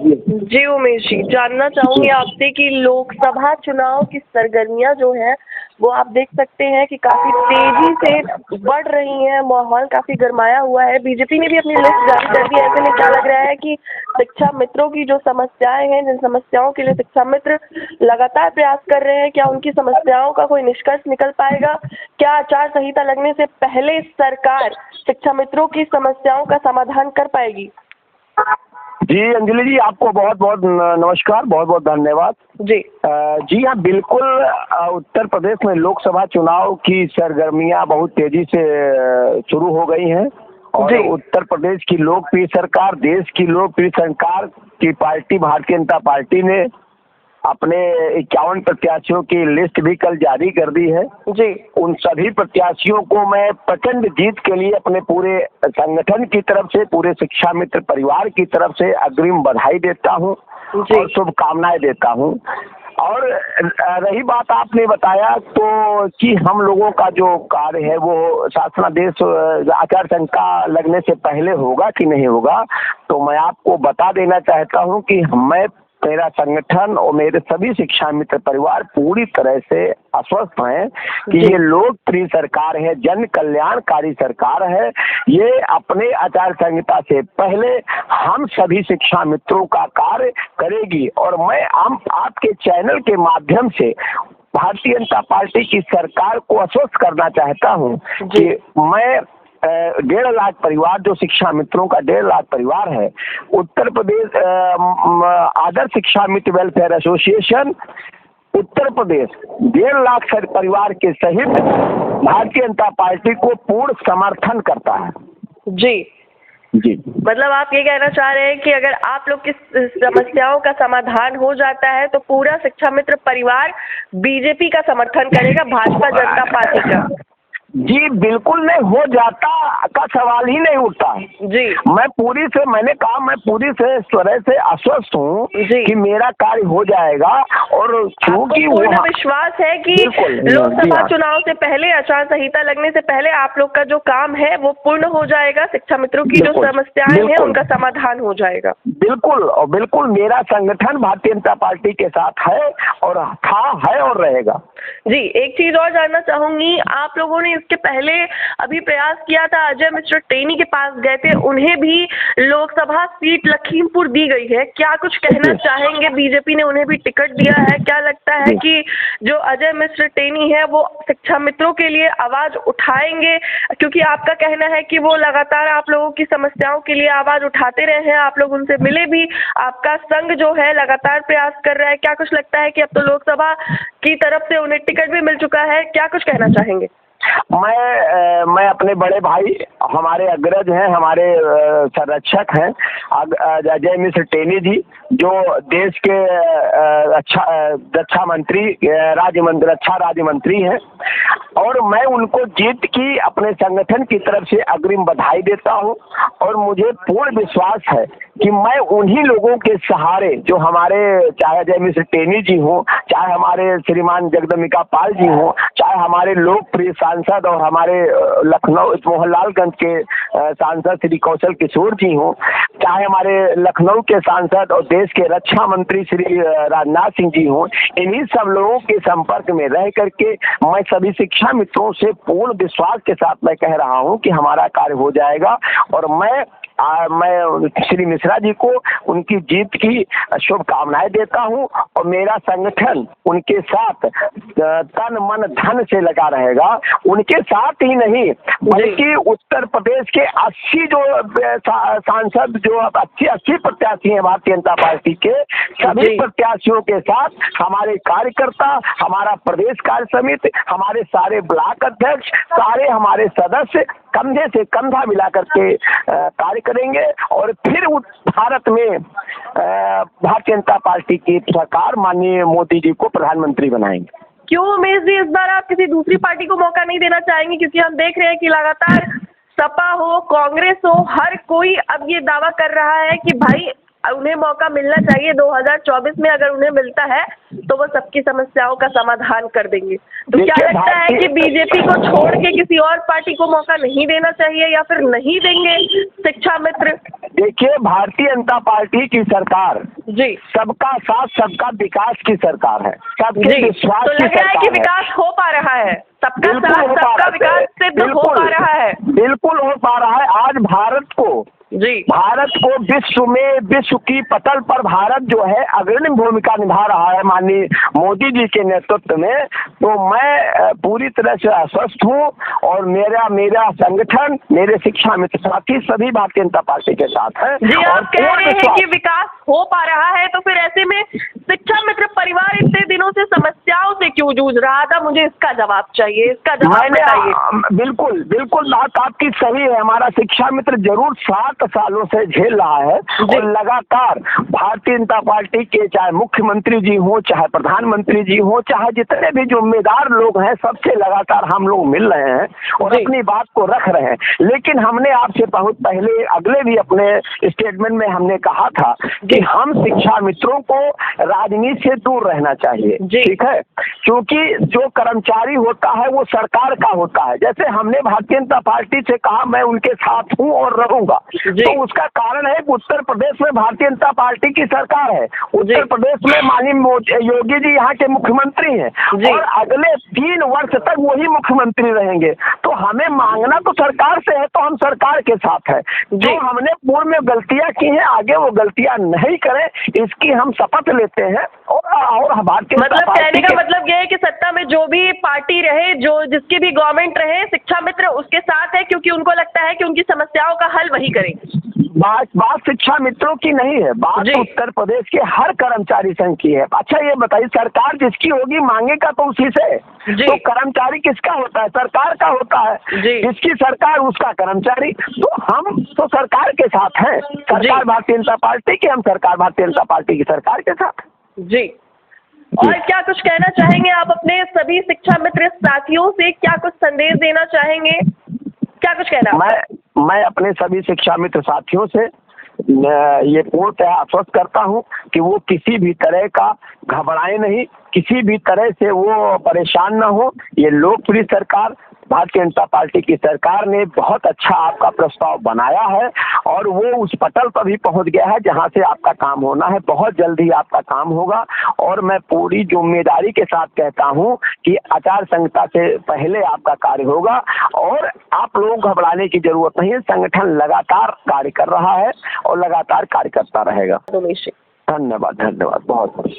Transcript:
जी उमेश जी, जानना चाहूंगी आपसे कि लोकसभा चुनाव की सरगर्मियां जो है वो आप देख सकते हैं कि काफी तेजी से बढ़ रही हैं, माहौल काफी गरमाया हुआ है। बीजेपी ने भी अपनी लिस्ट जारी कर दी है। ऐसे में क्या लग रहा है कि शिक्षा मित्रों की जो समस्याएं हैं, जिन समस्याओं के लिए शिक्षा मित्र लगातार प्रयास कर रहे हैं, क्या उनकी समस्याओं का कोई निष्कर्ष निकल पाएगा? क्या आचार संहिता लगने से पहले सरकार शिक्षा मित्रों की समस्याओं का समाधान कर पाएगी? जी अंजलि जी, आपको बहुत बहुत नमस्कार, बहुत बहुत धन्यवाद। जी जी हाँ, बिल्कुल। उत्तर प्रदेश में लोकसभा चुनाव की सरगर्मियां बहुत तेजी से शुरू हो गई हैं और उत्तर प्रदेश की लोकप्रिय सरकार, देश की लोकप्रिय सरकार की पार्टी भारतीय जनता पार्टी ने अपने 51 प्रत्याशियों की लिस्ट भी कल जारी कर दी है। जी उन सभी प्रत्याशियों को मैं प्रचंड जीत के लिए अपने पूरे संगठन की तरफ से, पूरे शिक्षा मित्र परिवार की तरफ से अग्रिम बधाई देता हूं और शुभकामनाएं देता हूं। और रही बात आपने बताया तो कि हम लोगों का जो कार्य है वो शासनादेश आचार संहिता लगने से पहले होगा कि नहीं होगा, तो मैं आपको बता देना चाहता हूं कि मेरा संगठन और मेरे सभी शिक्षा मित्र परिवार पूरी तरह से आश्वस्त हैं कि ये लोकप्रिय सरकार है, जन कल्याणकारी सरकार है। ये अपने आचार संहिता से पहले हम सभी शिक्षा मित्रों का कार्य करेगी। और मैं आपके चैनल के माध्यम से भारतीय जनता पार्टी की सरकार को आश्वस्त करना चाहता हूँ कि मैं 1.5 लाख परिवार, जो शिक्षा मित्रों का 1.5 लाख परिवार है, उत्तर प्रदेश आदर्श शिक्षा मित्र वेलफेयर एसोसिएशन उत्तर प्रदेश 1.5 लाख परिवार के सहित भारतीय जनता पार्टी को पूर्ण समर्थन करता है। जी जी, मतलब आप ये कहना चाह रहे हैं कि अगर आप लोग की समस्याओं का समाधान हो जाता है तो पूरा शिक्षा मित्र परिवार बीजेपी का समर्थन करेगा, भाजपा जनता पार्टी का? जी बिल्कुल नहीं, हो जाता का सवाल ही नहीं उठता। जी मैंने कहा मैं पूरी तरह से आश्वस्त हूँ कि मेरा कार्य हो जाएगा। और क्योंकि पूर्ण विश्वास है कि लोकसभा चुनाव से पहले, आचार संहिता लगने से पहले आप लोग का जो काम है वो पूर्ण हो जाएगा, शिक्षा मित्रों की जो समस्याएं हैं उनका समाधान हो जाएगा। बिल्कुल और बिल्कुल, मेरा संगठन भारतीय जनता पार्टी के साथ है और है और रहेगा। जी, एक चीज और जानना चाहूंगी, आप लोगों ने इसके पहले अभी प्रयास किया था, अजय मिश्र टेनी के पास गए थे, उन्हें भी लोकसभा सीट लखीमपुर दी गई है। क्या कुछ कहना चाहेंगे? बीजेपी ने उन्हें भी टिकट दिया है। क्या लगता है कि जो अजय मिश्र टेनी है वो शिक्षा मित्रों के लिए आवाज उठाएंगे? क्योंकि आपका कहना है कि वो लगातार आप लोगों की समस्याओं के लिए आवाज उठाते रहे हैं, आप लोग उनसे मिले भी, आपका संघ जो है लगातार प्रयास कर रहा है। क्या कुछ लगता है कि अब तो लोकसभा की तरफ से उन्हें टिकट भी मिल चुका है? क्या कुछ कहना चाहेंगे? मैं अपने बड़े भाई, हमारे अग्रज हैं, हमारे संरक्षक हैं अजय मिश्र टेनी जी, जो देश के रक्षा राज्य मंत्री हैं। और मैं उनको जीत की अपने संगठन की तरफ से अग्रिम बधाई देता हूं। और मुझे पूर्ण विश्वास है कि मैं उन्हीं लोगों के सहारे, जो हमारे, चाहे अजय मिश्र टेनी जी हो, चाहे हमारे श्रीमान जगदम्बिका पाल जी हो, चाहे हमारे लोकप्रिय सांसद और हमारे लखनऊ मोहनलालगंज के सांसद श्री कौशल किशोर जी हो, चाहे हमारे लखनऊ के सांसद और देश के रक्षा मंत्री श्री राजनाथ सिंह जी हो, इन्हीं सब लोगों के संपर्क में रह करके मैं सभी शिक्षा मित्रों से पूर्ण विश्वास के साथ मैं कह रहा हूं कि हमारा कार्य हो जाएगा। और मैं श्री मिश्रा जी को उनकी जीत की शुभकामनाएं देता हूं। और मेरा संगठन उनके साथ तन मन धन से लगा रहेगा। उनके साथ ही नहीं बल्कि उत्तर प्रदेश के 80 जो सांसद, जो 80 प्रत्याशी हैं भारतीय जनता पार्टी के, सभी प्रत्याशियों के साथ हमारे कार्यकर्ता, हमारा प्रदेश कार्य समिति, हमारे सारे ब्लॉक अध्यक्ष, सारे हमारे सदस्य कंधे से कंधा मिला करके कार्य करेंगे। और फिर भारत में भारतीय जनता पार्टी की सरकार माननीय मोदी जी को प्रधानमंत्री बनाएंगे। क्यों उमेश जी, इस बार आप किसी दूसरी पार्टी को मौका नहीं देना चाहेंगे? क्योंकि हम देख रहे हैं कि लगातार सपा हो, कांग्रेस हो, हर कोई अब ये दावा कर रहा है कि भाई उन्हें मौका मिलना चाहिए। 2024 में अगर उन्हें मिलता है तो वो सबकी समस्याओं का समाधान कर देंगे। तो क्या लगता है कि बीजेपी को छोड़ के किसी और पार्टी को मौका नहीं देना चाहिए या फिर नहीं देंगे शिक्षा मित्र? देखिए, भारतीय जनता पार्टी की सरकार जी सबका साथ सबका विकास की सरकार है, सबके जी। विश्वास तो की लग रहा है कि सरकार है। विकास हो पा रहा है, सबका बिल्कुल साथ हो पा सबका रहा विकास है, सिद्ध हो पा रहा है। बिल्कुल हो पा रहा है। आज जी भारत को विश्व की पटल पर भारत जो है अग्रणी भूमिका निभा रहा है माननीय मोदी जी के नेतृत्व में। तो मैं पूरी तरह से आश्वस्त हूँ और मेरा संगठन, मेरे शिक्षा मित्र साथी सभी भारतीय जनता पार्टी के साथ हैं। जी, और आप कह रहे हैं कि विकास हो पा रहा है, तो फिर ऐसे में शिक्षा मित्र परिवार इतने दिनों से समस्याओं से क्यों जूझ रहा था? मुझे इसका जवाब चाहिए, इसका जवाब बताइए। बिल्कुल बात आपकी सही है। हमारा शिक्षा मित्र जरूर 7 सालों से झेल रहा है और लगातार भारतीय जनता पार्टी के चाहे मुख्यमंत्री जी हो, चाहे प्रधानमंत्री जी हो, चाहे जितने भी जिम्मेदार लोग हैं, सबसे लगातार हम लोग मिल रहे हैं और अपनी बात को रख रहे हैं। लेकिन हमने आपसे बहुत पहले अगले भी अपने स्टेटमेंट में हमने कहा था कि हम शिक्षा मित्रों को राजनीति से दूर रहना चाहिए, ठीक है, क्योंकि जो कर्मचारी होता है वो सरकार का होता है। जैसे हमने भारतीय जनता पार्टी से कहा मैं उनके साथ हूँ और रहूंगा, तो उसका कारण है कि उत्तर प्रदेश में भारतीय जनता पार्टी की सरकार है, उत्तर प्रदेश में माननीय योगी जी यहाँ के मुख्यमंत्री हैं और अगले 3 वर्ष तक वही मुख्यमंत्री रहेंगे। तो हमें मांगना तो सरकार से है, तो हम सरकार के साथ है। जो हमने पूर्व में गलतियां की हैं, आगे वो गलतियां नहीं करें, इसकी हम शपथ लेते हैं। और भारतीय मतलब कहने का मतलब ये है कि सत्ता में जो भी पार्टी रहे, जो जिसकी भी गवर्नमेंट रहे, शिक्षा मित्र उसके साथ है, क्योंकि उनको लगता है कि उनकी समस्याओं का हल वही करेंगे। बात शिक्षा मित्रों की नहीं है, बात उत्तर प्रदेश के हर कर्मचारी संघ की है। अच्छा ये बताइए, सरकार जिसकी होगी मांगेगा तो उसी से, तो कर्मचारी किसका होता है? सरकार का होता है। जिसकी सरकार उसका कर्मचारी। तो हम तो सरकार के साथ हैं, सरकार भारतीय जनता पार्टी की, हम सरकार भारतीय जनता पार्टी की सरकार के साथ। जी। और क्या कुछ कहना चाहेंगे आप अपने सभी शिक्षा मित्र साथियों से? क्या कुछ संदेश देना चाहेंगे? क्या कुछ कहना? मैं अपने सभी शिक्षा मित्र साथियों से ये पूर्णतः आश्वस्त करता हूँ कि वो किसी भी तरह का घबराए नहीं, किसी भी तरह से वो परेशान न हो। ये लोकप्रिय सरकार भारतीय जनता पार्टी की सरकार ने बहुत अच्छा आपका प्रस्ताव बनाया है और वो उस पटल पर भी पहुंच गया है जहां से आपका काम होना है। बहुत जल्दी आपका काम होगा और मैं पूरी जिम्मेदारी के साथ कहता हूं कि आचार संहिता से पहले आपका कार्य होगा और आप लोग घबराने की जरूरत नहीं है। संगठन लगातार कार्य कर रहा है और लगातार कार्य करता रहेगा। धन्यवाद बहुत बहुत।